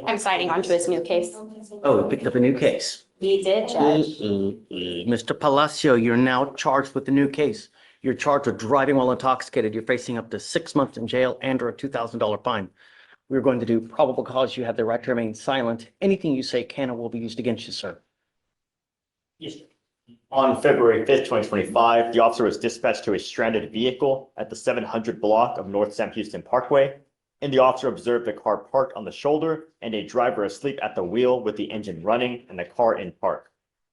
I'm signing on to his new case. Oh, we picked up a new case. We did, Judge. Mr. Palacio, you're now charged with a new case. You're charged with driving while intoxicated. You're facing up to 6 months in jail and or a $2,000 fine. We're going to do probable cause. You have the right to remain silent. Anything you say can or will be used against you, sir. Yes. On February 5th, 2025, the officer was dispatched to a stranded vehicle at the 700 block of North Sam Houston Parkway, and the officer observed a car parked on the shoulder and a driver asleep at the wheel with the engine running and the car in park.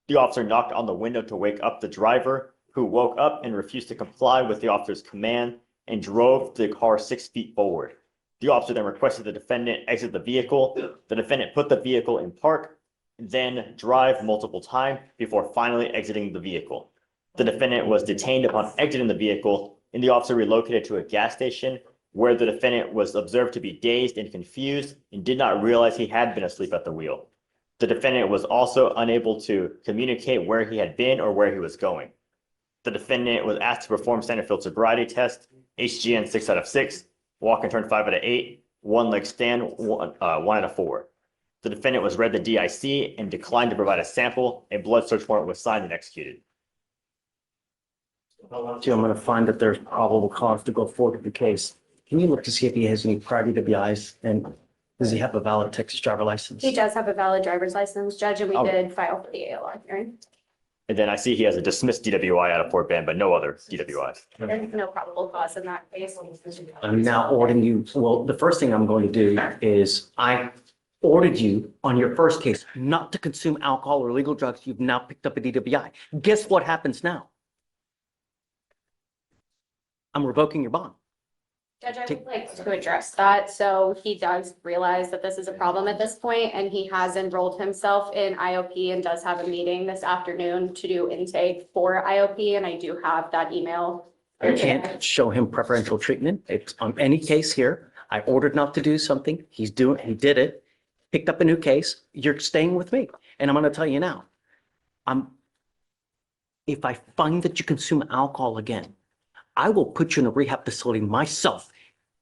The officer knocked on the window to wake up the driver, who woke up and refused to comply with the officer's command and drove the car 6 feet forward. The officer then requested the defendant exit the vehicle. The defendant put the vehicle in park, then drive multiple times before finally exiting the vehicle. The defendant was detained upon exiting the vehicle, and the officer relocated to a gas station where the defendant was observed to be dazed and confused and did not realize he had been asleep at the wheel. The defendant was also unable to communicate where he had been or where he was going. The defendant was asked to perform standard field sobriety test, HGN 6 out of 6, walk and turn 5 out of 8, one leg stand, 1 out of 4. The defendant was read the DIC and declined to provide a sample. A blood search warrant was signed and executed. I'm going to find that there's probable cause to go forward with the case. Can you look to see if he has any prior DWIs, and does he have a valid Texas driver license? He does have a valid driver's license, Judge, and we Oh. did file for the ALR hearing. And then I see he has a dismissed DWI out of Fort Bend, but no other DWIs. There's no probable cause in that case. I'm now ordering you, well, the first thing I'm going to do is I ordered you on your first case not to consume alcohol or illegal drugs. You've now picked up a DWI. Guess what happens now? I'm revoking your bond. Judge, I would like to address that. So he does realize that this is a problem at this point, and he has enrolled himself in IOP and does have a meeting this afternoon to do intake for IOP, and I do have that email. I can't show him preferential treatment. It's on any case here. I ordered not to do something. He did it, picked up a new case. You're staying with me. And I'm going to tell you now, if I find that you consume alcohol again, I will put you in a rehab facility myself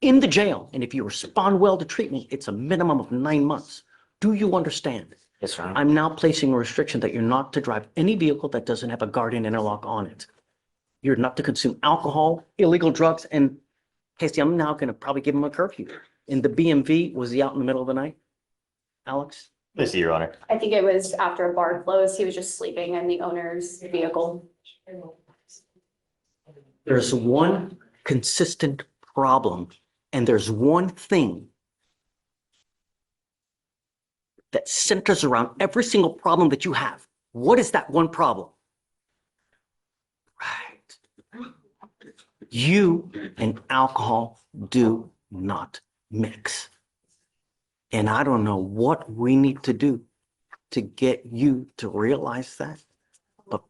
in the jail. And if you respond well to treatment, it's a minimum of 9 months. Do you understand? Yes, sir. I'm now placing a restriction that you're not to drive any vehicle that doesn't have a guardian interlock on it. You're not to consume alcohol, illegal drugs, and Casey, I'm now going to probably give him a curfew. In the BMV, was he out in the middle of the night? Alex? Yes, Your Honor. I think it was after a bar closed. He was just sleeping in the owner's vehicle. There's one consistent problem, and there's one thing that centers around every single problem that you have. What is that one problem? Right. You and alcohol do not mix. And I don't know what we need to do to get you to realize that, but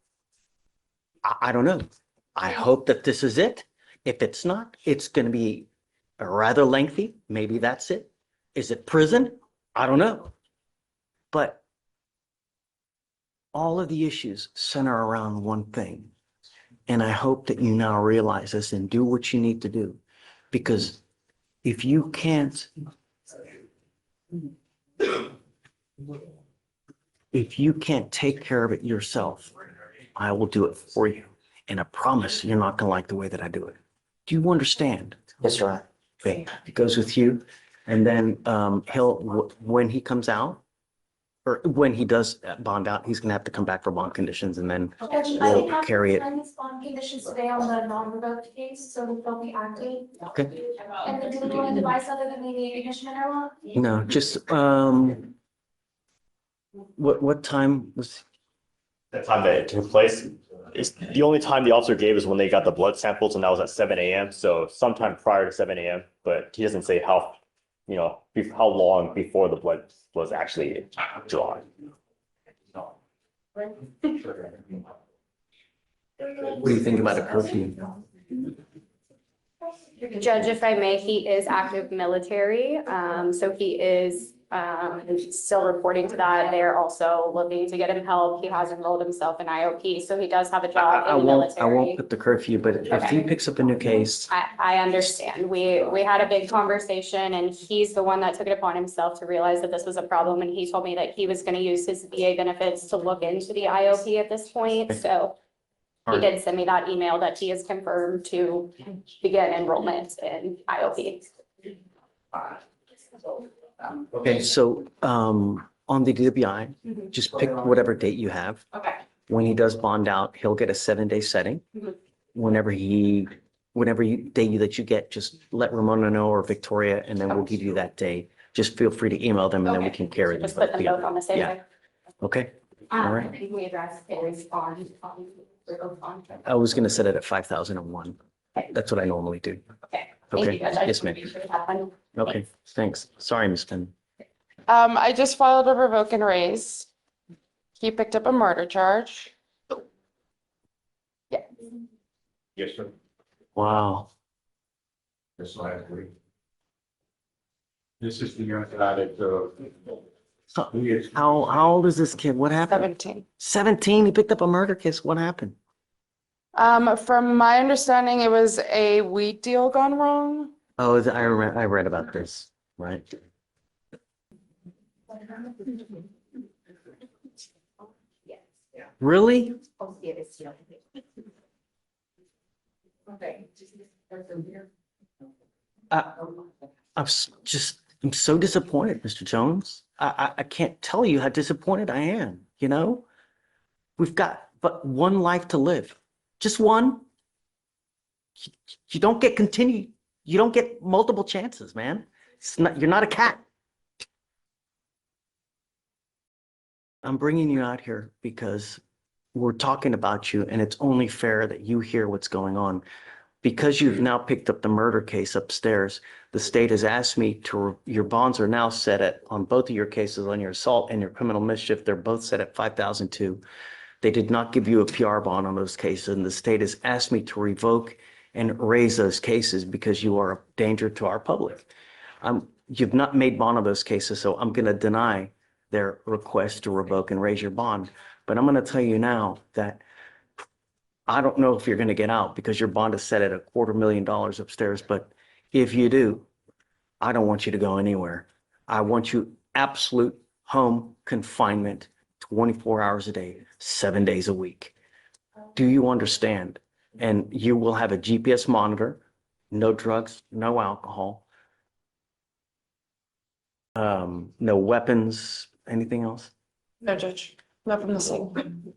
I don't know. I hope that this is it. If it's not, it's going to be rather lengthy. Maybe that's it. Is it prison? I don't know. But all of the issues center around one thing. And I hope that you now realize this and do what you need to do. Because if you can't take care of it yourself, I will do it for you. And I promise you're not going to like the way that I do it. Do you understand? Yes, sir. Okay, it goes with you. And then when he comes out, or when he does bond out, he's going to have to come back for bond conditions, and then we'll carry it. His bond conditions today on the non-revoked case, so they'll be active. Okay. And then do they want a device other than the ignition interlock? No, just, what time was, The time that it took place, is the only time the officer gave is when they got the blood samples, and that was at 7 a.m. So sometime prior to 7 a.m. But he doesn't say how long before the blood was actually drawn. what do you think about a curfew? Judge, if I may, he is active military. So he is Still reporting to that. They're also looking to get him help. He has enrolled himself in IOP, so he does have a job I in the won't military. put the curfew, but if he Okay. picks up a new case, I understand. We had a big conversation and he's the one that took it upon himself to realize that this was a problem. And he told me that he was gonna use his VA benefits to look into the IOP at this point, so. He Alright. did send me that email that he is confirmed to begin enrollment in IOP. okay, so, on the DWI, Mhm. just pick whatever date you have. Okay, When he does bond out, he'll get a 7-day setting. Mhm. Whenever day that you get, just let Ramona know or Victoria, and then we'll give you that day. Just feel free to email them and then we Okay. can carry them. just put them both on the same Yeah. day. Okay, I Alright. think we addressed Haley's bond. I was gonna set it at 5,001. That's what I normally do. Okay. Thank Okay, you, Judge. I yes, just ma'am. wanted to make sure it happened. Okay, thanks. Sorry, Ms. Finn. I just filed a revoke and raise. He picked up a murder charge. Yes, sir. Wow. This last week. This is the young guy that, he is. How old is this kid? What happened? 17. 17, he picked up a murder case. What happened? From my understanding, it was a weed deal gone wrong. Oh, I read about this, right? Really? I'm so disappointed, Mr. Jones. I can't tell you how disappointed I am, you know? We've got but one life to live, just one. You don't get you don't get multiple chances, man. You're not a cat. I'm bringing you out here because we're talking about you and it's only fair that you hear what's going on. Because you've now picked up the murder case upstairs, the state has asked me your bonds are now set at, on both of your cases, on your assault and your criminal mischief, they're both set at 5,002. They did not give you a PR bond on those cases, and the state has asked me to revoke and raise those cases because you are a danger to our public. You've not made bond on those cases, so I'm going to deny their request to revoke and raise your bond. But I'm going to tell you now that I don't know if you're going to get out because your bond is set at $250,000 upstairs. But if you do, I don't want you to go anywhere. I want you absolute home confinement, 24 hours a day, 7 days a week. Do you understand? And you will have a GPS monitor, no drugs, no alcohol, no weapons, anything else? No, Judge, not from the scene.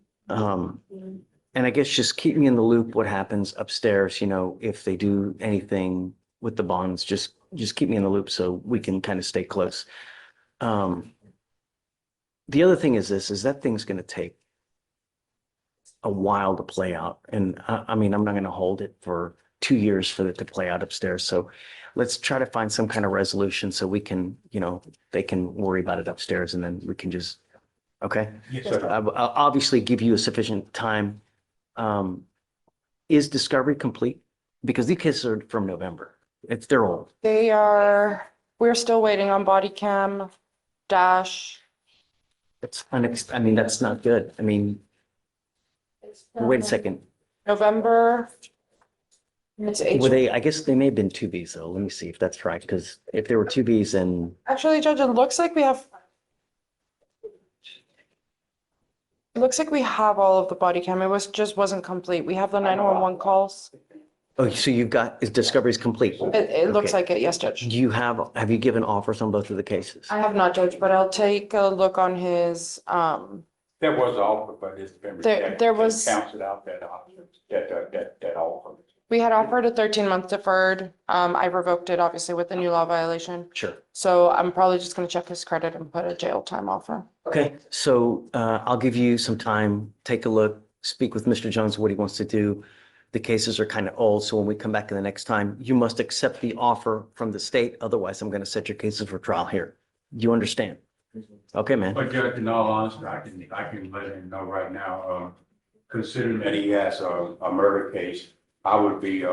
And I guess just keep me in the loop what happens upstairs, you know, if they do anything with the bonds, just keep me in the loop so we can kind of stay close. The other thing is that thing's going to take a while to play out. And I mean, I'm not going to hold it for 2 years for it to play out upstairs. So let's try to find some kind of resolution so we can, you know, they can worry about it upstairs and then we can just, okay? Yes, sir. I'll obviously give you a sufficient time. Is discovery complete? Because these cases are from November. They're old. We're still waiting on body cam, dash. I mean, that's not good. I mean, wait a second. November. It's I guess they may have been 2Bs though. Let me see if that's right. Because if there were 2Bs, then Actually, Judge, it looks like we have. It looks like we have all of the body cam. It just wasn't complete. We have the 911 calls. oh, so you've got discovery's complete. It looks Okay. like it, yes, Judge. Have you given offers on both of the cases? I have not, Judge, but I'll take a look on his, There was an offer, but it's been. There was- Counted out that option, that offer. we had offered a 13-month deferred. I revoked it, obviously, with the new law violation. Sure. So I'm probably just gonna check his credit and put a jail time offer. Okay, so I'll give you some time, take a look, speak with Mr. Jones, what he wants to do. The cases are kind of old, so when we come back the next time, you must accept the offer from the state. Otherwise, I'm going to set your cases for trial here. You understand? Okay, man. But Judge, in all honesty, I can let him know right now, considering that he has a murder case, I would be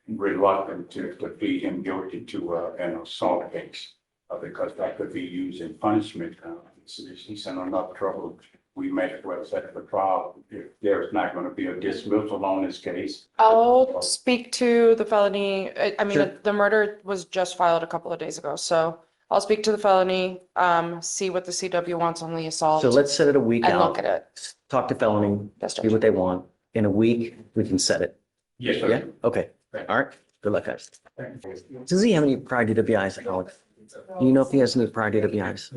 reluctant to plead him guilty to an assault case. because that could be used in punishment. He's in enough trouble. We may as well set for trial if there's not going to be a dismissal on this case. I'll speak to the felony. I mean, Sure. the murder was just filed a couple of days ago, so I'll speak to the felony, see what the CW wants on the assault. So let's set it a week And look at out, it. talk to felony, Yes, see Judge. what they want. In a week, we can set it. Yes, Yeah, sir. okay. Thank All right. Good luck, guys. Thank you. Does he have any prior DWIs, Alex? Do you know if he has any prior DWIs?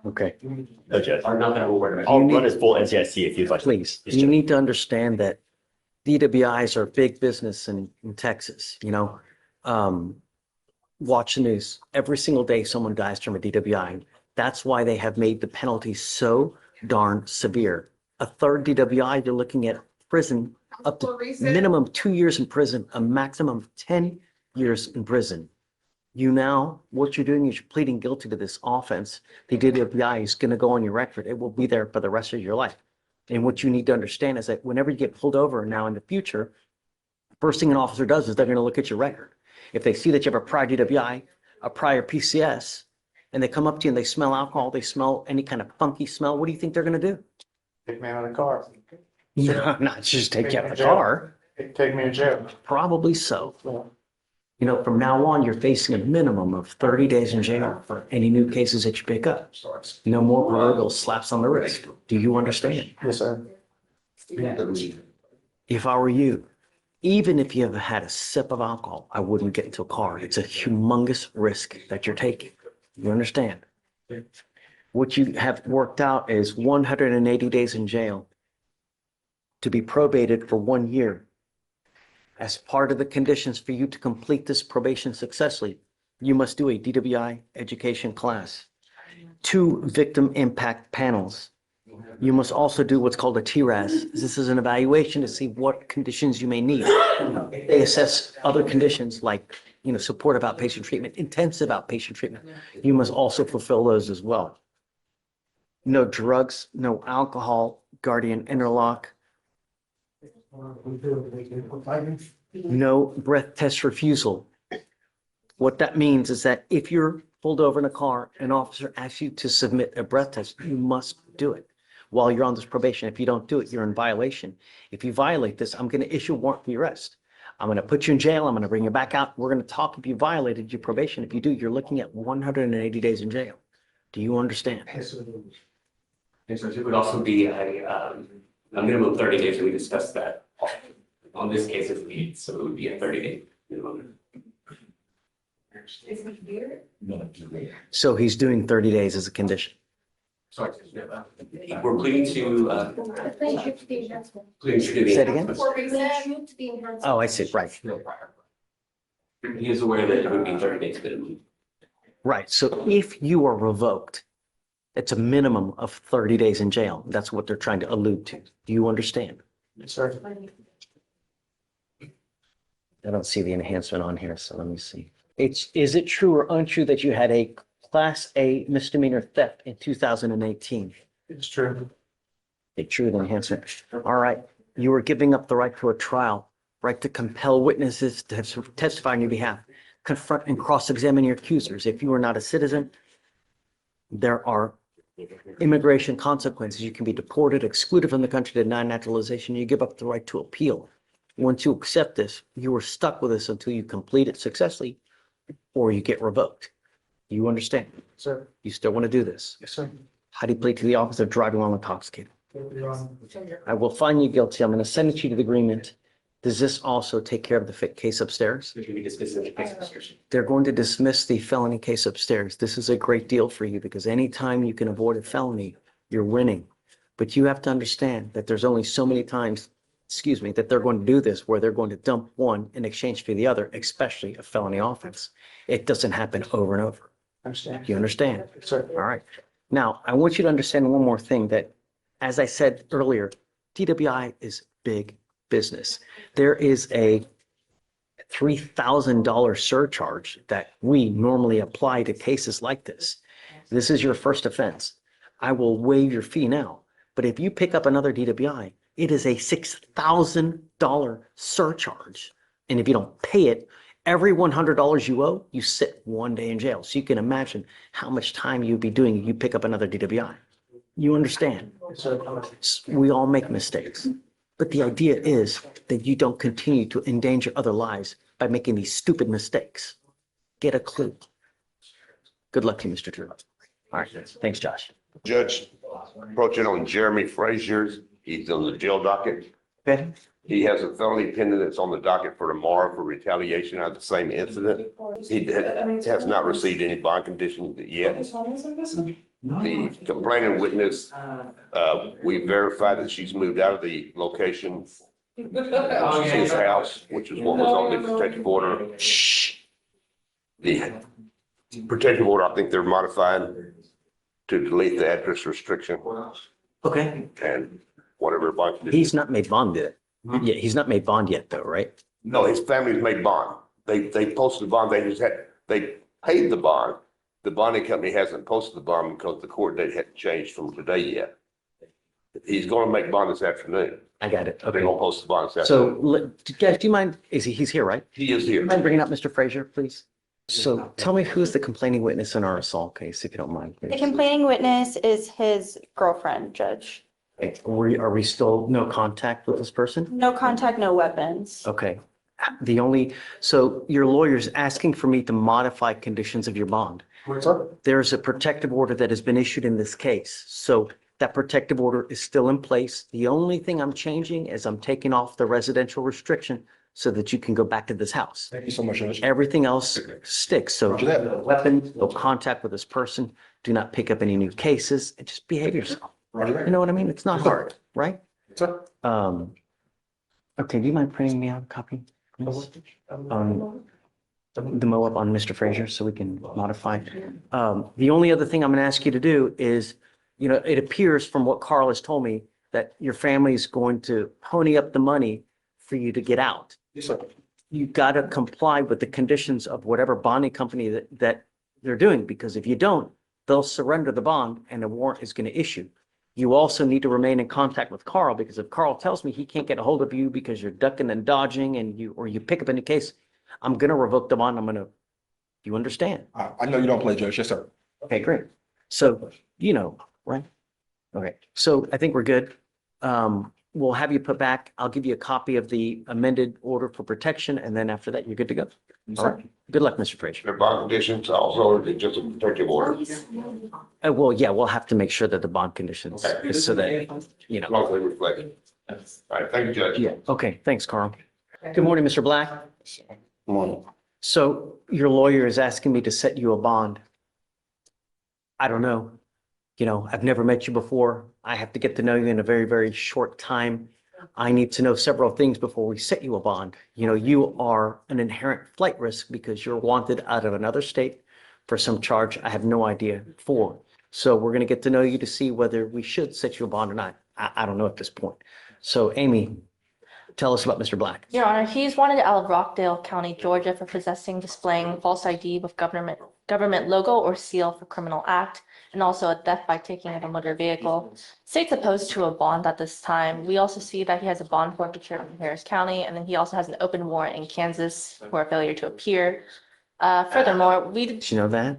Okay, No, Judge. Are not that we're aware of. I'll run his full NCIC if you'd like. please. Yes, You Judge. need to understand that DWIs are big business in Texas, you know? Watch the news. Every single day, someone dies from a DWI. That's why they have made the penalty so darn severe. A third DWI, you're looking at prison up to minimum 2 years in prison, a maximum of 10 years in prison. What you're doing is you're pleading guilty to this offense. The DWI is going to go on your record. It will be there for the rest of your life. And what you need to understand is that whenever you get pulled over now in the future, first thing an officer does is they're going to look at your record. If they see that you have a prior DWI, a prior PCS, and they come up to you and they smell alcohol, they smell any kind of funky smell, what do you think they're going to do? Take me out of the car. No, not just take you out of the car. Take me to jail. Probably so. You know, from now on, you're facing a minimum of 30 days in jail for any new cases that you pick up. No more proverbial slaps on the wrist. Do you understand? Yes, sir. If I were you, even if you have had a sip of alcohol, I wouldn't get into a car. It's a humongous risk that you're taking. You understand? What you have worked out is 180 days in jail to be probated for 1 year. As part of the conditions for you to complete this probation successfully, you must do a DWI education class, 2 victim impact panels. You must also do what's called a TRAS. This is an evaluation to see what conditions you may need. They assess other conditions like, supportive outpatient treatment, intensive outpatient treatment. You must also fulfill those as well. No drugs, no alcohol, guardian interlock, no breath test refusal. What that means is that if you're pulled over in a car, an officer asks you to submit a breath test, you must do it while you're on this probation. If you don't do it, you're in violation. If you violate this, I'm going to issue a warrant for your arrest. I'm going to put you in jail. I'm going to bring you back out. We're going to talk if you violated your probation. If you do, you're looking at 180 days in jail. Do you understand? And so it would also be a minimum of 30 days, and we discussed that. On this case, so it would be a 30-day minimum. Is it weird? So he's doing 30 days as a condition. Sorry. We're pleading to, I think it's the enhancement. pleading to do the. Say it again? For reason, to the enhancement. Oh, I see. Right. No prior. He is aware that it would be 30 days minimum. Right. So if you are revoked, it's a minimum of 30 days in jail. That's what they're trying to allude to. Do you understand? Yes, sir. I don't see the enhancement on here, so let me see. Is it true or untrue that you had a Class A misdemeanor theft in 2018? It's true. It's true, the enhancement. All right. You were giving up the right to a trial, right to compel witnesses to testify on your behalf, confront and cross-examine your accusers. If you are not a citizen, there are immigration consequences. You can be deported, excluded from the country, denied naturalization. You give up the right to appeal. Once you accept this, you are stuck with this until you complete it successfully or you get revoked. You understand? Sir. You still want to do this? Yes, sir. How do you plead to the offense of driving while intoxicated? I will find you guilty. I'm going to send it to you to the agreement. Does this also take care of the case upstairs? Which would be dismissed in the case description. They're going to dismiss the felony case upstairs. This is a great deal for you because anytime you can avoid a felony, you're winning. But you have to understand that there's only so many times, that they're going to do this where they're going to dump one in exchange for the other, especially a felony offense. It doesn't happen over and over. Understand. You understand? Yes, sir. All right. Now, I want you to understand one more thing that, as I said earlier, DWI is big business. There is a $3,000 surcharge that we normally apply to cases like this. This is your first offense. I will waive your fee now. But if you pick up another DWI, it is a $6,000 surcharge. And if you don't pay it, Every $100 you owe, you sit 1 day in jail. So you can imagine how much time you'd be doing if you pick up another DWI. You understand? Yes, sir. We all make mistakes. But the idea is that you don't continue to endanger other lives by making these stupid mistakes. Get a clue. Good luck to you, Mr. Drew. All right, thanks, Josh. Judge, approaching on Jeremy Frazier's, he's on the jail docket. Okay. He has a felony pending that's on the docket for tomorrow for retaliation out of the same incident. He has not received any bond conditions yet. The complaining witness, we verified that she's moved out of the location, his house, which is what was on the protective order. The protective order, I think they're modifying to delete the address restriction Okay. and whatever bond conditions. He's not made bond yet. Yeah, he's not made bond yet though, right? No, his family's made bond. They posted the bond. They paid the bond. The bonding company hasn't posted the bond because the court date hadn't changed from today yet. He's going to make bond this afternoon. I got it. They're Okay. going to post the bond this So, afternoon. guys, do you mind, he's here, right? He is here. Mind bringing up Mr. Frazier, please? So tell me who's the complaining witness in our assault case, if you don't mind. The please. complaining witness is his girlfriend, Judge. Okay, are we still no contact with this person? No contact, no weapons. Okay. So your lawyer's asking for me to modify conditions of your bond. What's up? There's a protective order that has been issued in this case. So that protective order is still in place. The only thing I'm changing is I'm taking off the residential restriction so that you can go back to this house. Thank you so much, Judge. Everything else sticks. So Roger that. no weapons, no contact with this person. Do not pick up any new cases and just behave yourself. Roger that. You know what I mean? It's not hard, right? Sir? Okay, do you mind printing me out a copy? please? The MOAB on Mr. Frazier so we can modify. The only other thing I'm gonna ask you to do is, it appears from what Carl has told me that your family is going to pony up the money for you to get out. Yes, sir. You gotta comply with the conditions of whatever bonding company that they're doing, because if you don't, they'll surrender the bond and a warrant is gonna issue. You also need to remain in contact with Carl, because if Carl tells me he can't get a hold of you because you're ducking and dodging and you pick up any case, I'm gonna revoke the bond. You understand? I know you don't play, Judge. Yes, sir. Okay, great. So, right? Okay, so I think we're good. We'll have you put back. I'll give you a copy of the amended order for protection, and then after that, you're good to go. All right. Good luck, Mr. Frazier. The bond conditions also are just a protective order. Well, yeah, we'll have to make sure that the bond conditions is so that, Locally reflected. All right, thank you, Judge. yeah. Okay, thanks, Carl. Good morning, Mr. Black. Morning. So your lawyer is asking me to set you a bond. I don't know. I've never met you before. I have to get to know you in a very, very short time. I need to know several things before we set you a bond. You are an inherent flight risk because you're wanted out of another state for some charge I have no idea for. So we're going to get to know you to see whether we should set you a bond or not. I don't know at this point. So Amy, tell us about Mr. Black. Your Honor, he's wanted out of Rockdale County, Georgia for possessing, displaying false ID with government logo or seal for criminal act, and also a theft by taking of a motor vehicle. State's opposed to a bond at this time. We also see that he has a bond forfeiture in Harris County, and then he also has an open warrant in Kansas for a failure to appear. Furthermore, Did you know that?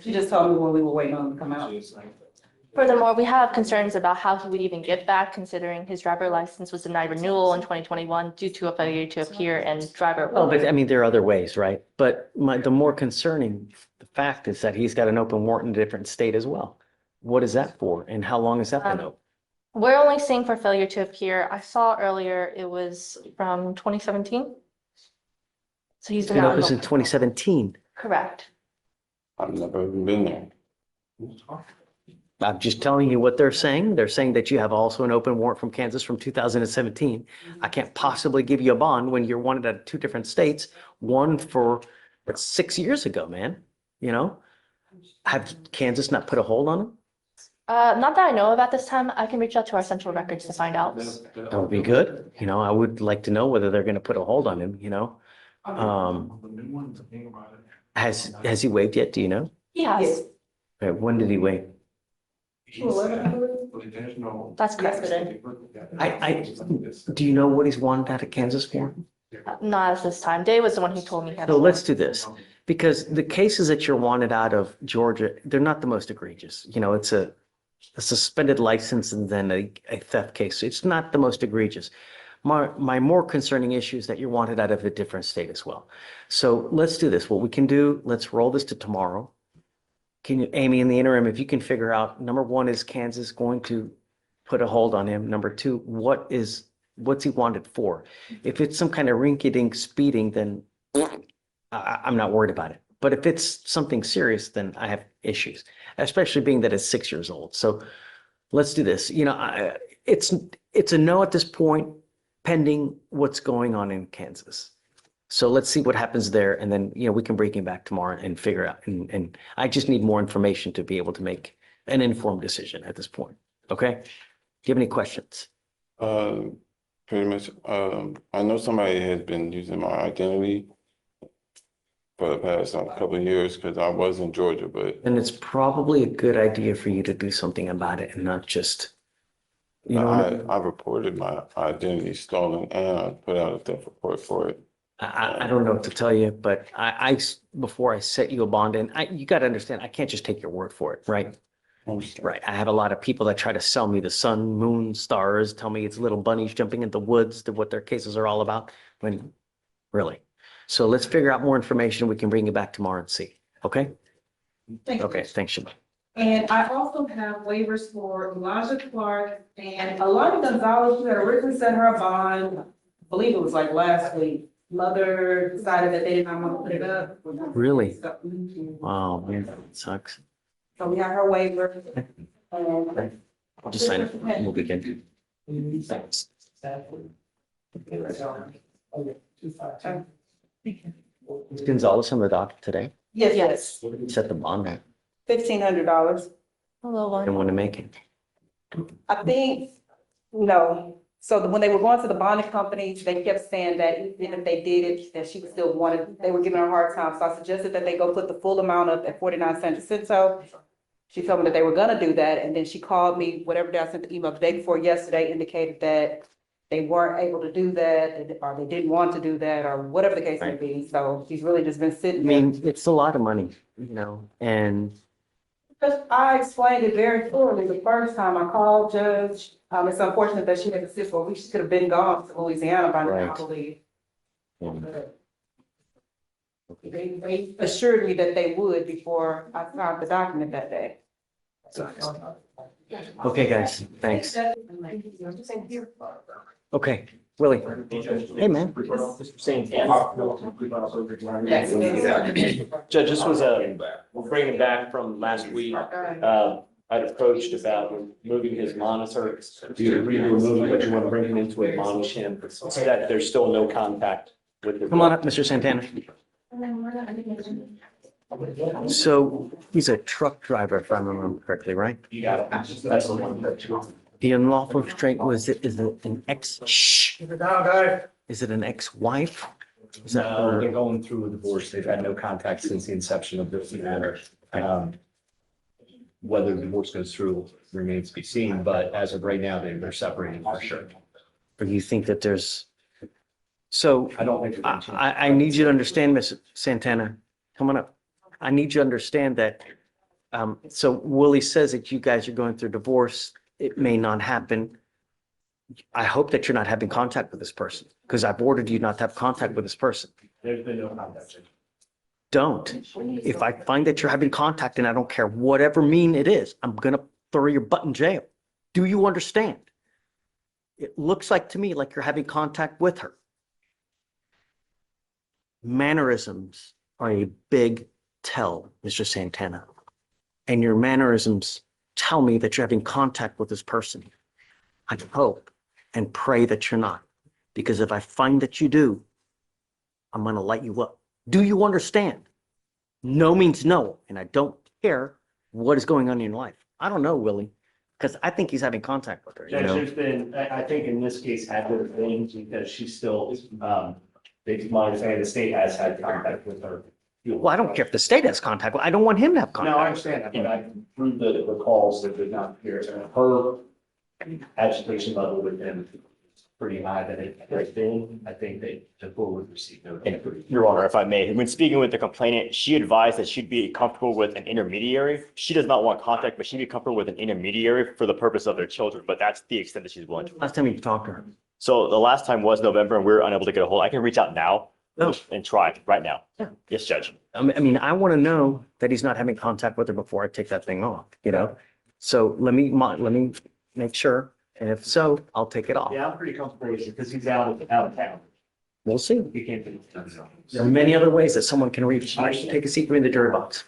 She just told me when we were waiting on him to come out. we have concerns about how he would even get back, considering his driver license was denied renewal in 2021 due to a failure to appear and driver. Well, but there are other ways, right? But the more concerning the fact is that he's got an open warrant in a different state as well. What is that for? And how long has that been open? We're only seeing for failure to appear. I saw earlier it was from 2017. So he's It's been been out. open since 2017. Correct. I've never even been there. I'm just telling you what they're saying. They're saying that you have also an open warrant from Kansas from 2017. I can't possibly give you a bond when you're wanted at 2 different states, one for 6 years ago, man. Have Kansas not put a hold on him? Not that I know of at this time. I can reach out to our central records to find out. That would be good. I would like to know whether they're going to put a hold on him, Has he waived yet? Do you know? He has. Okay, when did he waive? That's correct. Do you know what he's wanted out of Kansas for? Not at this time. Dave was the one who told me. he had So a let's do this, because the cases that you're wanted out of Georgia, they're not the most egregious. You know, it's a suspended license and then a theft case. It's not the most egregious. My more concerning issue is that you're wanted out of a different state as well. So let's do this. What we can do, let's roll this to tomorrow. Can you, Amy, in the interim, if you can figure out, number one, is Kansas going to put a hold on him? Number two, what's he wanted for? If it's some kind of rinky-dink speeding, then I'm not worried about it. But if it's something serious, then I have issues, especially being that it's 6 years old. So let's do this. You know, it's a no at this point, pending what's going on in Kansas. So let's see what happens there. And then, you know, we can bring him back tomorrow and figure out. And I just need more information to be able to make an informed decision at this point. Okay? Do you have any questions? Pretty much, I know somebody has been using my identity for the past couple of years because I was in Georgia, but And it's probably a good idea for you to do something about it and not just, you know, I reported my identity stolen and I put out a theft report for it. I don't know what to tell you, but before I set you a bond in, you got to understand, I can't just take your word for it, right? Right. I have a lot of people that try to sell me the sun, moon, stars, tell me it's little bunnies jumping in the woods, what their cases are all about, when really. So let's figure out more information. We can bring you back tomorrow and see. Okay? Thank you. Okay, thanks, Shabbat. And I also have waivers for Elijah Clark and Alana Gonzalez, who had originally set her a bond, I believe it was like last week. Mother decided that they did not want to put it up. Really? So, Wow, man, that sucks. so we have her waiver. And I'll just sign it. We'll begin. Thanks. Gonzalez on the dock today. yes, Set the bond at. $1,500. Hello, Didn't want to make it. I think, no. So when they were going to the bonding companies, they kept saying that even if they did it, that she would still want it. They were giving her a hard time. So I suggested that they go put the full amount up at 49 cents a cento. She told me that they were gonna do that. And then she called me, whatever day I sent the email the day before yesterday, indicated that they weren't able to do that, or they didn't want to do that, or whatever the case may be. So she's really just been I sitting there. mean, it's a lot of money, you know, and Because I explained it very clearly the first time I called Judge. It's unfortunate that she had to sit for a week. She could have been gone to Louisiana by now, I Right. believe. um, But They assured me that they would before I signed the document that day. okay, guys, thanks. Okay, Willie. Hey, man. Judge, this was we're bringing back from last week. I'd approached about moving his monitor. Do you agree to remove it, but you want to bring him in to admonish him so that there's still no contact with the. Come on up, Mr. Santana. So he's a truck driver, if I remember correctly, right? You got it. That's the one that you. The unlawful restraint is it an Keep it down, guys. is it an ex-wife? Is that No, they're her? going through a divorce. They've had no contact since the inception of this matter. Whether the divorce goes through remains to be seen, but as of right now, they're separating for sure. Or you think that there's, so I don't think. they're gonna change. I need you to understand, Ms. Santana, come on up. I need you to understand that, so Willie says that you guys are going through divorce. It may not happen. I hope that you're not having contact with this person, because I've ordered you not to have contact with this person. There's been no contact. Don't. If I find that you're having contact, and I don't care whatever mean it is, I'm gonna throw your butt in jail. Do you understand? It looks like to me like you're having contact with her. Mannerisms are a big tell, Mr. Santana. And your mannerisms tell me that you're having contact with this person. I hope and pray that you're not, because if I find that you do, I'm gonna light you up. Do you understand? No means no, and I don't care what is going on in your life. I don't know, Willie, because I think he's having contact with her, you Judge, know? there's been, I think in this case, had there been, because she's still, my understanding, the state has had contact with her. Well, I don't care if the state has contact. I don't want him to have No, I contact. understand that, but I, through the calls that did not appear, her agitation level with him pretty high that it has been, I think that the board would receive no. And Your Honor, if I may, when speaking with the complainant, she advised that she'd be comfortable with an intermediary. She does not want contact, but she'd be comfortable with an intermediary for the purpose of their children, but that's the extent that she's willing to. Last time you talked to her? So the last time was November and we were unable to get a hold. I can reach out now No. and try right now. Yeah. Yes, Judge. I mean, I want to know that he's not having contact with her before I take that thing off, you know? So let me make sure, and if so, I'll take it off. Yeah, I'm pretty comfortable with it because he's out of town. We'll see. He can't be. There are many other ways that someone can reach. Take a seat in the jury box.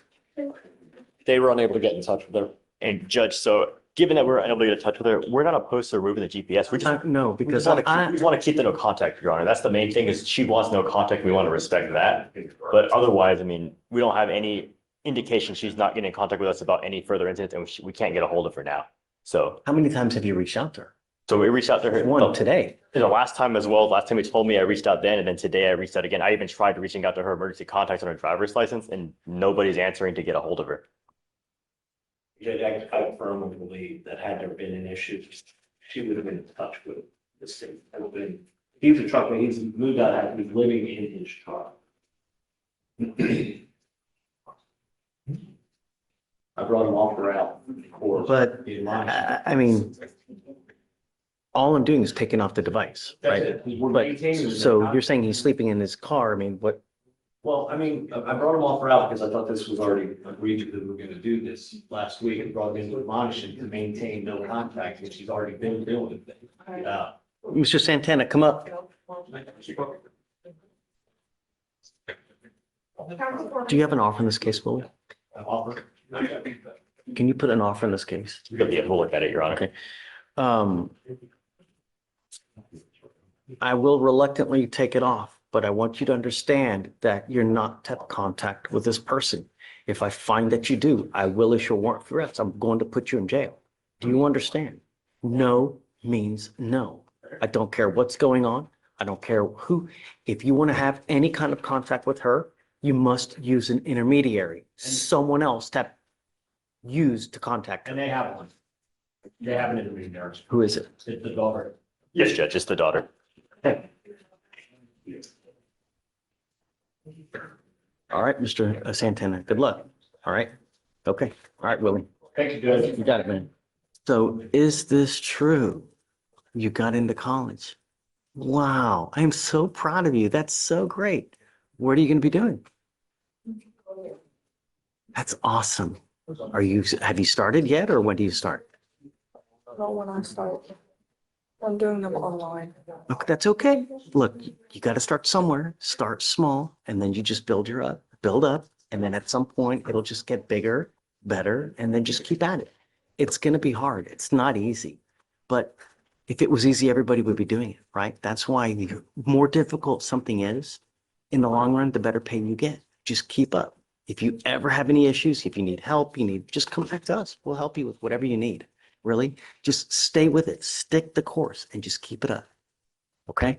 They were unable to get in touch with her. And Judge, so given that we're unable to get in touch with her, we're not opposed to removing the GPS. We just, No, we because just want to keep the no contact, Your Honor. That's the main thing is she wants no contact. We want to respect that. But otherwise, I mean, we don't have any indication she's not getting in contact with us about any further incidents and we can't get a hold of her now. So, how many times have you reached out to her? so we reached out to her. One today. The last time as well, last time he told me I reached out then, and then today I reached out again. I even tried reaching out to her emergency contacts on her driver's license and nobody's answering to get a hold of her. Yeah, I firmly believe that had there been an issue, she would have been in touch with the state. That would have been, he's a trucker, he's moved out, he's living in his truck. I brought him off the route for. But I mean, all I'm doing is taking off the device, That's right? it. We're But maintaining the so you're saying he's sleeping in his car. I mean, what? Well, I mean, I brought him off route because I thought this was already agreed to, that we were gonna do this last week and brought him to admonish him to maintain no contact, which he's already been doing. Mr. Santana, come up. Do you have an offer in this case, Willie? Offer. Can you put an offer in this case? We'll look at it, Your Honor. Okay. I will reluctantly take it off, but I want you to understand that you're not to have contact with this person. If I find that you do, I will issue a warrant for arrest. I'm going to put you in jail. Do you understand? No means no. I don't care what's going on. I don't care who. If you want to have any kind of contact with her, you must use an intermediary, someone else to use to contact And her. they have one. They have an intermediary. Who is it? It's the daughter. Yes, Judge, it's the daughter. All right, Mr. Santana, good luck. All right. Okay. All right, Willie. Thank you, Judge. You got it, man. So is this true? You got into college? Wow, I'm so proud of you. That's so great. What are you going to be doing? That's awesome. Have you started yet, or when do you start? Not when I start. I'm doing them online. Okay, that's okay. Look, you got to start somewhere. Start small, and then you just build up, and then at some point it'll just get bigger, better, and then just keep at it. It's going to be hard. It's not easy, but if it was easy, everybody would be doing it, right? That's why the more difficult something is, in the long run, the better pay you get. Just keep up. If you ever have any issues, if you need help, just come back to us. We'll help you with whatever you need. Really, just stay with it, stick the course, and just keep it up. Okay?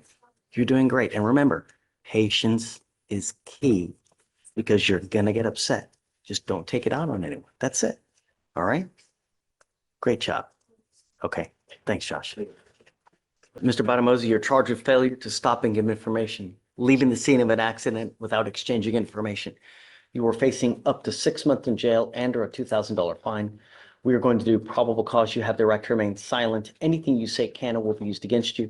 You're doing great. And remember, patience is key because you're going to get upset. Just don't take it out on anyone. That's it. All right? Great job. Okay. Thanks, Josh. Mr. Badamosi, you're charged with failure to stop and give information, leaving the scene of an accident without exchanging information. You are facing up to 6 months in jail and/or a $2,000 fine. We are going to do probable cause. You have the right to remain silent. Anything you say can or will be used against you.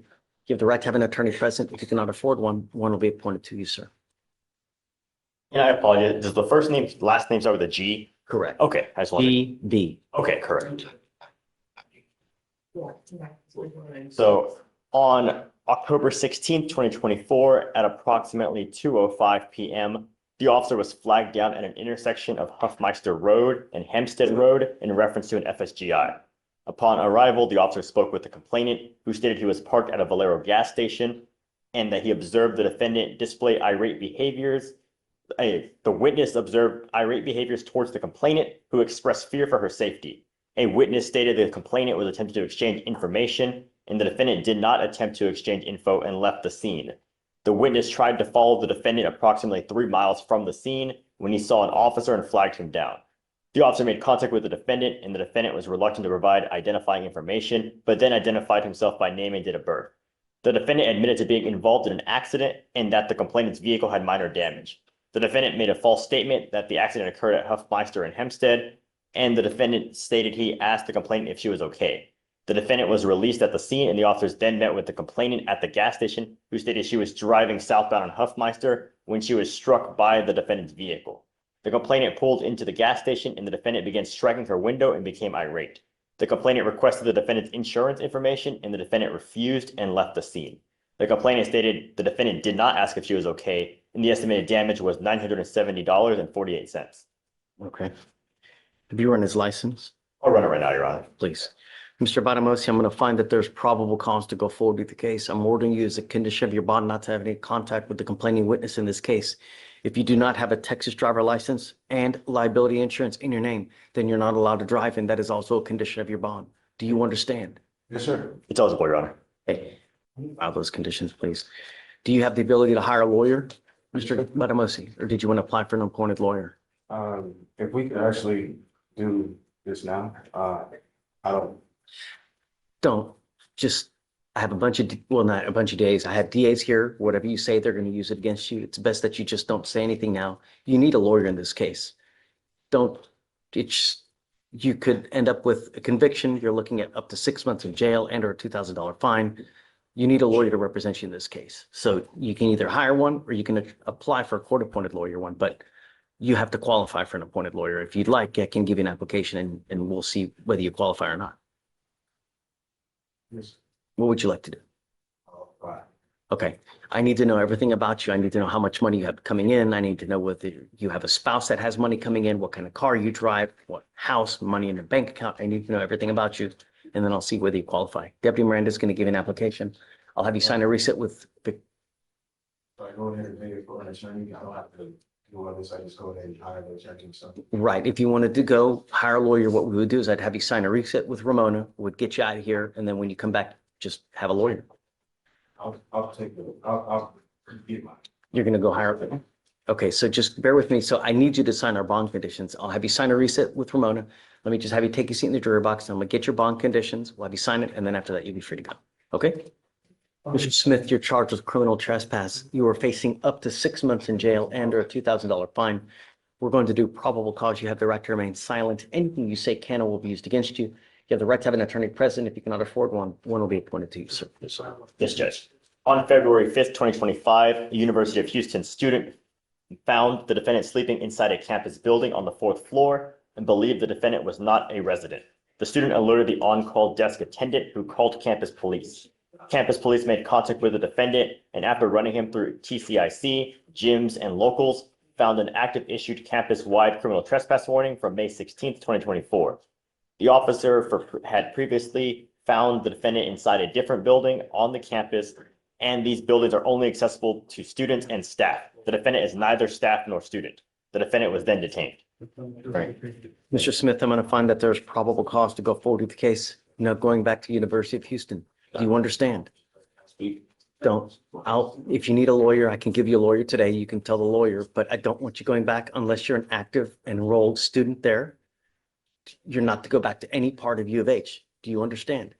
You have the right to have an attorney present. If you cannot afford one, one will be appointed to you, sir. Yeah, I apologize. Does the first name, last name start with a G? Correct. Okay, I just wanted. D. Okay, correct. So on October 16th, 2024, at approximately 2:05 p.m., the officer was flagged down at an intersection of Huffmeister Road and Hempstead Road in reference to an FSGI. Upon arrival, the officer spoke with the complainant, who stated he was parked at a Valero gas station and that he observed the defendant display irate behaviors. The witness observed irate behaviors towards the complainant, who expressed fear for her safety. A witness stated the complainant was attempting to exchange information, and the defendant did not attempt to exchange info and left the scene. The witness tried to follow the defendant approximately 3 miles from the scene when he saw an officer and flagged him down. The officer made contact with the defendant, and the defendant was reluctant to provide identifying information, but then identified himself by name and date of birth. The defendant admitted to being involved in an accident and that the complainant's vehicle had minor damage. The defendant made a false statement that the accident occurred at Huffmeister and Hempstead, and the defendant stated he asked the complainant if she was okay. The defendant was released at the scene, and the officers then met with the complainant at the gas station, who stated she was driving southbound on Huffmeister when she was struck by the defendant's vehicle. The complainant pulled into the gas station, and the defendant began striking her window and became irate. The complainant requested the defendant's insurance information, and the defendant refused and left the scene. The complainant stated the defendant did not ask if she was okay, and the estimated damage was $970.48. Okay. Have you run his license? I'll run it right now, Your Honor. Please. Mr. Badamosi, I'm going to find that there's probable cause to go forward with the case. I'm ordering you as a condition of your bond not to have any contact with the complaining witness in this case. If you do not have a Texas driver license and liability insurance in your name, then you're not allowed to drive, and that is also a condition of your bond. Do you understand? Yes, sir. It's eligible, Your Honor. Hey, file those conditions, please. Do you have the ability to hire a lawyer, Mr. Badamosi, or did you want to apply for an appointed lawyer? If we could actually do this now, I Don't. Just, I have a bunch of, well, not a bunch of days. I have DAs here. Whatever you say, they're going to use it against you. It's best that you just don't say anything now. You need a lawyer in this case. Don't, it's, you could end up with a conviction. You're looking at up to 6 months of jail and or a $2,000 fine. You need a lawyer to represent you in this case. So you can either hire one or you can apply for a court-appointed lawyer one, but you have to qualify for an appointed lawyer. If you'd like, I can give you an application and we'll see whether you qualify or not. Yes. What would you like to do? Okay, I need to know everything about you. I need to know how much money you have coming in. I need to know whether you have a spouse that has money coming in, what kind of car you drive, what house, money in your bank account. I need to know everything about you, and then I'll see whether you qualify. Deputy Miranda is going to give you an application. I'll have you sign a receipt with the. If I go ahead and pay it for an attorney, I don't have to do all this. I just go ahead and hire the attorney and stuff. Right, if you wanted to go hire a lawyer, what we would do is I'd have you sign a receipt with Ramona, would get you out of here, and then when you come back, just have a lawyer. I'll get mine. You're gonna go hire. Okay, so just bear with me. So I need you to sign our bond conditions. I'll have you sign a receipt with Ramona. Let me just have you take a seat in the jury box. I'm gonna get your bond conditions. We'll have you sign it, and then after that, you'll be free to go. Okay? Mr. Smith, you're charged with criminal trespass. You are facing up to 6 months in jail and or a $2,000 fine. We're going to do probable cause. You have the right to remain silent. Anything you say can or will be used against you. You have the right to have an attorney present. If you cannot afford one, one will be appointed to you, sir. Yes, Judge. On February 5th, 2025, a University of Houston student found the defendant sleeping inside a campus building on the 4th floor and believed the defendant was not a resident. The student alerted the on-call desk attendant, who called campus police. Campus police made contact with the defendant, and after running him through TCIC, gyms, and locals, found an active issued campus-wide criminal trespass warning from May 16th, 2024. The officer had previously found the defendant inside a different building on the campus, and these buildings are only accessible to students and staff. The defendant is neither staff nor student. The defendant was then detained. Right. Mr. Smith, I'm going to find that there's probable cause to go forward with the case. Now, going back to University of Houston, do you understand? Don't. If you need a lawyer, I can give you a lawyer today. You can tell the lawyer, but I don't want you going back unless you're an active enrolled student there. You're not to go back to any part of U of H. Do you understand?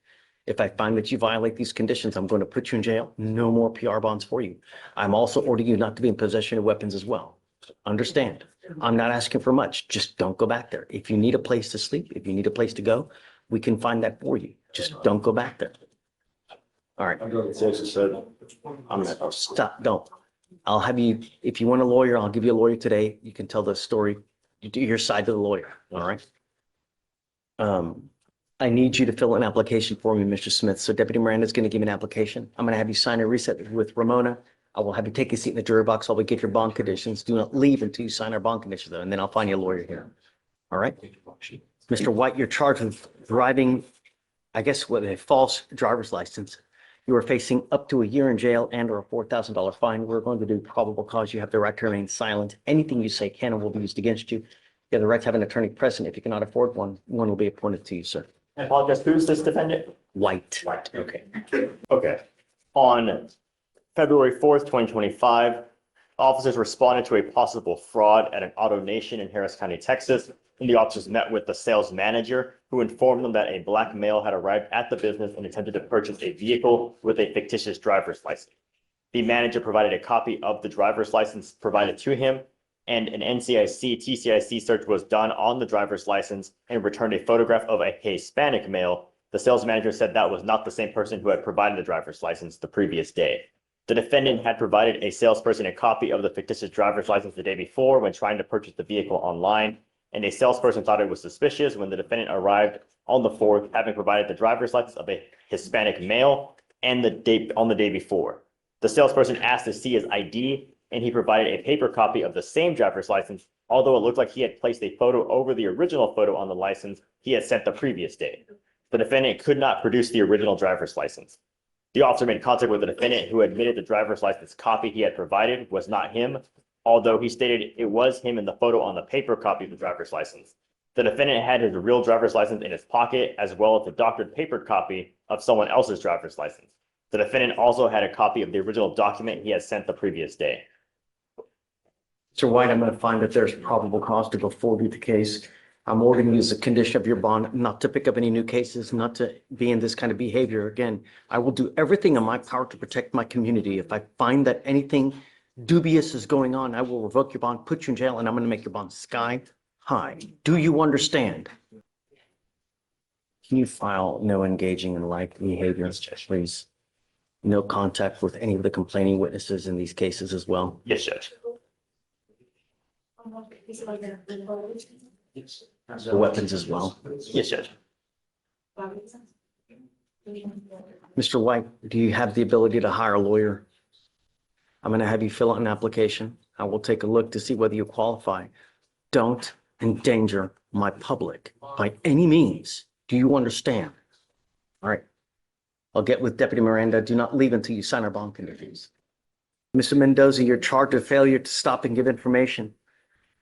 If I find that you violate these conditions, I'm going to put you in jail. No more PR bonds for you. I'm also ordering you not to be in possession of weapons as well. Understand? I'm not asking for much. Just don't go back there. If you need a place to sleep, if you need a place to go, we can find that for you. Just don't go back there. All right. I'm gonna stop. Don't. I'll have you, if you want a lawyer, I'll give you a lawyer today. You can tell the story. You do your side to the lawyer. All right. I need you to fill an application for me, Mr. Smith. So Deputy Miranda is going to give me an application. I'm going to have you sign a receipt with Ramona. I will have you take a seat in the jury box while we get your bond conditions. Do not leave until you sign our bond conditions, though, and then I'll find you a lawyer here. All right. Mr. White, you're charged with driving, I guess, with a false driver's license. You are facing up to a year in jail and or a $4,000 fine. We're going to do probable cause. You have the right to remain silent. Anything you say can and will be used against you. You have the right to have an attorney present. If you cannot afford one, one will be appointed to you, sir. I apologize. Who's this defendant? White. White. Okay. Okay. On February 4th, 2025, officers responded to a possible fraud at an AutoNation in Harris County, Texas. and the officers met with the sales manager, who informed them that a black male had arrived at the business and attempted to purchase a vehicle with a fictitious driver's license. The manager provided a copy of the driver's license provided to him, and an NCIC TCIC search was done on the driver's license and returned a photograph of a Hispanic male. The sales manager said that was not the same person who had provided the driver's license the previous day. The defendant had provided a salesperson a copy of the fictitious driver's license the day before when trying to purchase the vehicle online, and a salesperson thought it was suspicious when the defendant arrived on the 4th, having provided the driver's license of a Hispanic male and on the day before. The salesperson asked to see his ID, and he provided a paper copy of the same driver's license, although it looked like he had placed a photo over the original photo on the license he had sent the previous day. The defendant could not produce the original driver's license. The officer made contact with the defendant, who admitted the driver's license copy he had provided was not him, although he stated it was him in the photo on the paper copy of the driver's license. The defendant had his real driver's license in his pocket, as well as the doctored paper copy of someone else's driver's license. The defendant also had a copy of the original document he had sent the previous day. Mr. White, I'm going to find that there's probable cause to go forward with the case. I'm ordering you as a condition of your bond not to pick up any new cases, not to be in this kind of behavior again. I will do everything in my power to protect my community. If I find that anything dubious is going on, I will revoke your bond, put you in jail, and I'm going to make your bond sky high. Do you understand? Can you file no engaging in like behavior, please? No contact with any of the complaining witnesses in these cases as well? Yes, Judge. The weapons as well? Yes, Judge. Mr. White, do you have the ability to hire a lawyer? I'm going to have you fill out an application. I will take a look to see whether you qualify. Don't endanger my public by any means. Do you understand? All right. I'll get with Deputy Miranda. Do not leave until you sign our bond conditions. Mr. Mendoza, you're charged with failure to stop and give information.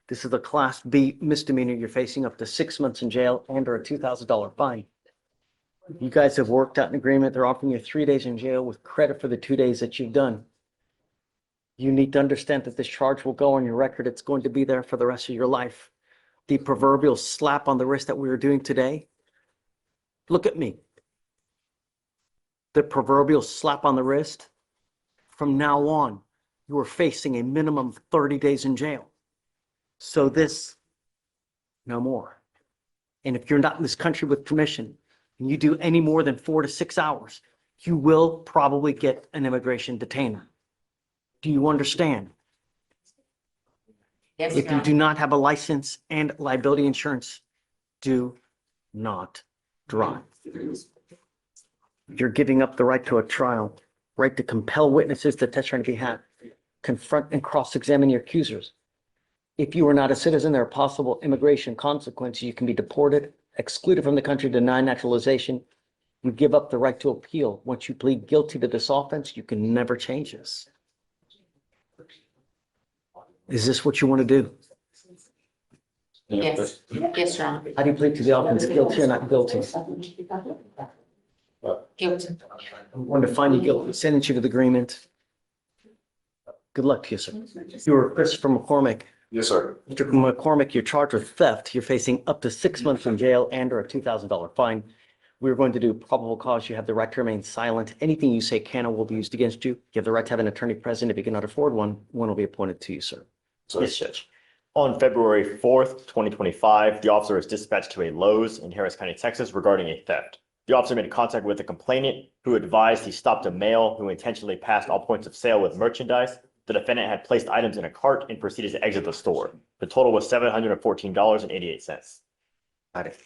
This is a Class B misdemeanor. You're facing up to 6 months in jail and or a $2,000 fine. You guys have worked out an agreement. They're offering you 3 days in jail with credit for the 2 days that you've done. You need to understand that this charge will go on your record. It's going to be there for the rest of your life. The proverbial slap on the wrist that we were doing today. Look at me. The proverbial slap on the wrist. From now on, you are facing a minimum of 30 days in jail. So this, no more. And if you're not in this country with permission, and you do any more than 4 to 6 hours, you will probably get an immigration detainer. Do you understand? Yes, If you do not have a license and liability insurance, do not drive. You're giving up the right to a trial, right to compel witnesses to testify on your behalf, confront and cross-examine your accusers. If you are not a citizen, there are possible immigration consequences. You can be deported, excluded from the country, denied naturalization. You give up the right to appeal. Once you plead guilty to this offense, you can never change this. Is this what you want to do? Yes, yes, Your Honor. How do you plead to the offense, guilty or not guilty? Guilty. I'm going to find you guilty, sentence you to the agreement. Good luck to you, sir. You're Christopher McCormick. Yes, sir. Mr. McCormick, you're charged with theft. You're facing up to 6 months in jail and or a $2,000 fine. We're going to do probable cause. You have the right to remain silent. Anything you say can or will be used against you. You have the right to have an attorney present. If you cannot afford one, one will be appointed to you, sir. Yes, Judge. On February 4th, 2025, the officer was dispatched to a Lowe's in Harris County, Texas regarding a theft. The officer made contact with the complainant, who advised he stopped a male who intentionally passed all points of sale with merchandise. The defendant had placed items in a cart and proceeded to exit the store. The total was $714.88. Got it.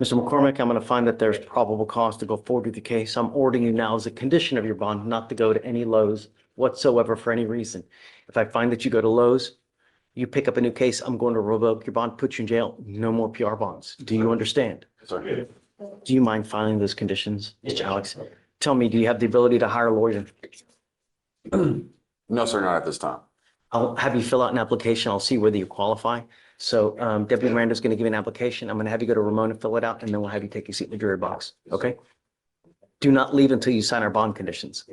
Mr. McCormick, I'm going to find that there's probable cause to go forward with the case. I'm ordering you now as a condition of your bond not to go to any Lowe's whatsoever for any reason. If I find that you go to Lowe's, you pick up a new case, I'm going to revoke your bond, put you in jail. No more PR bonds. Do you understand? Sir. Do you mind filing those conditions, Mr. Alex? Tell me, do you have the ability to hire a lawyer? No, sir, not at this time. I'll have you fill out an application. I'll see whether you qualify. So Deputy Miranda's going to give you an application. I'm going to have you go to Ramon and fill it out, and then we'll have you take your seat in the jury box. Okay? Do not leave until you sign our bond conditions.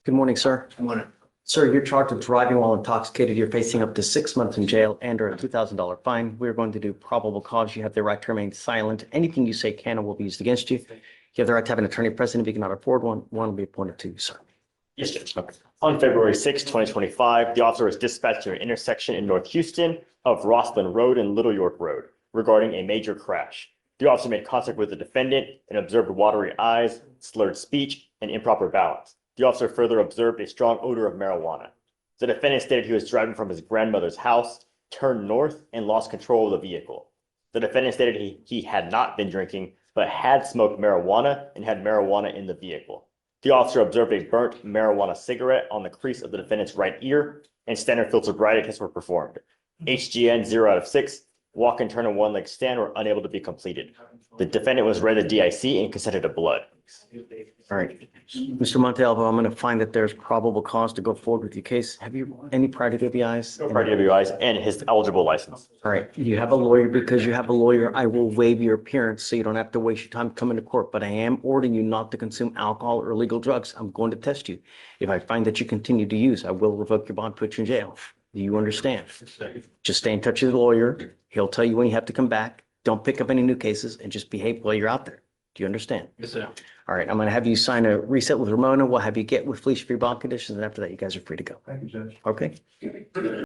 Good morning, sir. Good morning. Sir, you're charged with driving while intoxicated. You're facing up to 6 months in jail and or a $2,000 fine. We're going to do probable cause. You have the right to remain silent. Anything you say can or will be used against you. You have the right to have an attorney present. If you cannot afford one, one will be appointed to you, sir. Yes, Judge. On February 6, 2025, the officer was dispatched to an intersection in North Houston of Roslyn Road and Little York Road regarding a major crash. The officer made contact with the defendant and observed watery eyes, slurred speech, and improper balance. The officer further observed a strong odor of marijuana. The defendant stated he was driving from his grandmother's house, turned north, and lost control of the vehicle. The defendant stated he had not been drinking, but had smoked marijuana and had marijuana in the vehicle. The officer observed a burnt marijuana cigarette on the crease of the defendant's right ear, and standard field sobriety tests were performed. HGN 0 out of 6, walk and turn and one leg stand were unable to be completed. The defendant was read the DIC and consented to blood. All right. Mr. Montalvo, I'm going to find that there's probable cause to go forward with your case. Have you any prior DWIs? No prior DWIs and his eligible license. All right. You have a lawyer. Because you have a lawyer, I will waive your appearance so you don't have to waste your time coming to court. But I am ordering you not to consume alcohol or illegal drugs. I'm going to test you. If I find that you continue to use, I will revoke your bond, put you in jail. Do you understand? Just stay in touch with the lawyer. He'll tell you when you have to come back. Don't pick up any new cases and just behave while you're out there. Do you understand? Yes, sir. All right. I'm going to have you sign a reset with Ramona. We'll have you get with Fleischer for your bond conditions. And after that, you guys are free to go. Thank you, Judge. Okay?